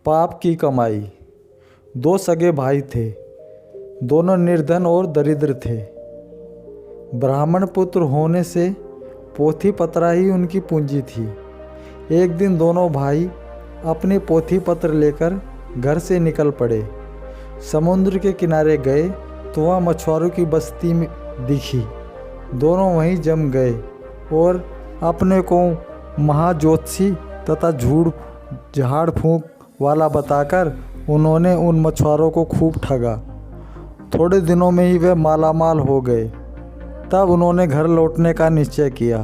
पाप की कमाई। दो सगे भाई थे, दोनों निर्धन और दरिद्र थे। ब्राह्मण पुत्र होने से पोथी पतरा ही उनकी पूंजी थी। एक दिन दोनों भाई अपने पोथी पत्र लेकर घर से निकल पड़े। समुद्र के किनारे गए तो वहाँ मछुआरों की बस्ती में दिखी। दोनों वहीं जम गए और अपने को महाज्योतिषी तथा झाड़ फूंक वाला बताकर उन्होंने उन मछुआरों को खूब ठगा। थोड़े दिनों में ही वे मालामाल हो गए। तब उन्होंने घर लौटने का निश्चय किया।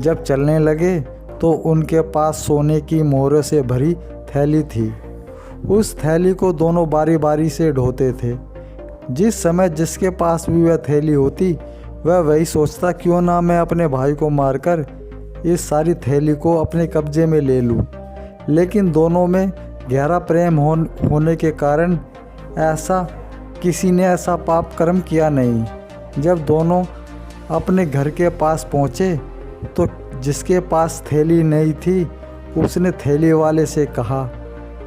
जब चलने लगे तो उनके पास सोने की मोहरों से भरी थैली थी। उस थैली को दोनों बारी बारी से ढोते थे। जिस समय जिसके पास भी वह थैली होती वह वही सोचता, क्यों ना मैं अपने भाई को मारकर इस सारी थैली को अपने कब्जे में ले लूं। लेकिन दोनों में गहरा प्रेम होने के कारण किसी ने ऐसा पाप कर्म किया नहीं। जब दोनों अपने घर के पास पहुँचे तो जिसके पास थैली नहीं थी उसने थैली वाले से कहा,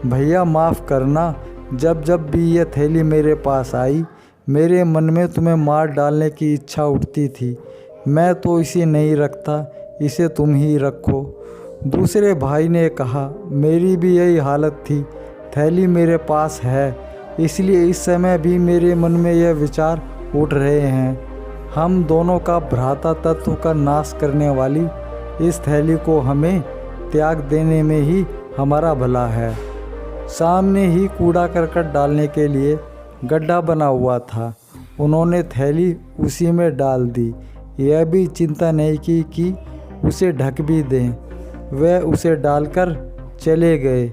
भैया माफ़ करना, जब जब भी यह थैली मेरे पास आई मेरे मन में तुम्हें मार डालने की इच्छा उठती थी। मैं तो इसे नहीं रखता, इसे तुम ही रखो। दूसरे भाई ने कहा, मेरी भी यही हालत थी, थैली मेरे पास है, इसलिए इस समय भी मेरे मन में यह विचार उठ रहे हैं। हम दोनों का भ्राता तत्व का नाश करने वाली इस थैली को हमें त्याग देने में ही हमारा भला है। सामने ही कूड़ा करकट डालने के लिए गड्ढा बना हुआ था। उन्होंने थैली उसी में डाल दी, यह भी चिंता नहीं की कि उसे ढक भी दें। वे उसे डालकर चले गए,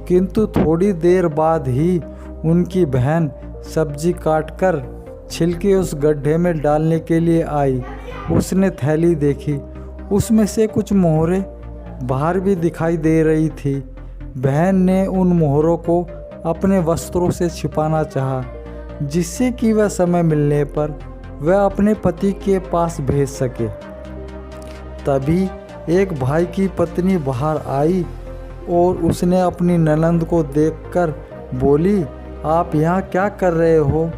किंतु थोड़ी देर बाद ही उनकी बहन सब्जी काटकर छिलके उस गड्ढे में डालने के लिए आई। उसने थैली देखी, उसमें से कुछ मोहरें बाहर भी दिखाई दे रही थी। बहन ने उन मोहरों को अपने वस्त्रों से छिपाना चाहा, जिससे कि वह समय मिलने पर वह अपने पति के पास भेज सके। तभी एक भाई की पत्नी बाहर आई और उसने अपनी ननंद को देखकर बोली, आप यहाँ क्या कर रहे हो?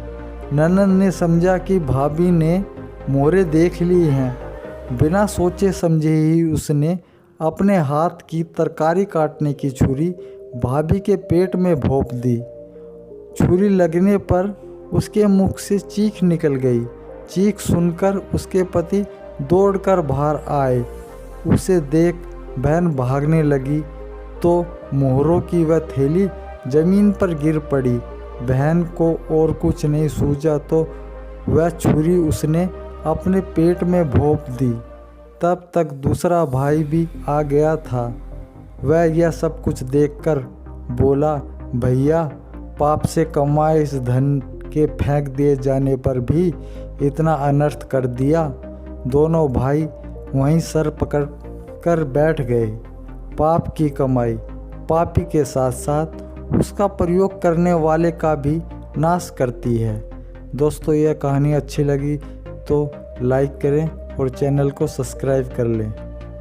ननंद ने समझा कि भाभी ने मोहरें देख ली हैं। बिना सोचे समझे ही उसने अपने हाथ की तरकारी काटने की छुरी भाभी के पेट में भोंक दी। छुरी लगने पर उसके मुख से चीख निकल गई। चीख सुनकर उसके पति दौड़कर बाहर आए। उसे देख बहन भागने लगी तो मोहरों की वह थैली जमीन पर गिर पड़ी। बहन को और कुछ नहीं सूझा तो वह छुरी उसने अपने पेट में भोंक दी। तब तक दूसरा भाई भी आ गया था। वह यह सब कुछ देखकर बोला, भैया पाप से कमाए इस धन के फेंक दिए जाने पर भी इतना अनर्थ कर दिया। दोनों भाई वहीं सर पकड़ कर बैठ गए। पाप की कमाई पापी के साथ साथ उसका प्रयोग करने वाले का भी नाश करती है। दोस्तों, यह कहानी अच्छी लगी तो लाइक करें और चैनल को सब्सक्राइब कर लें।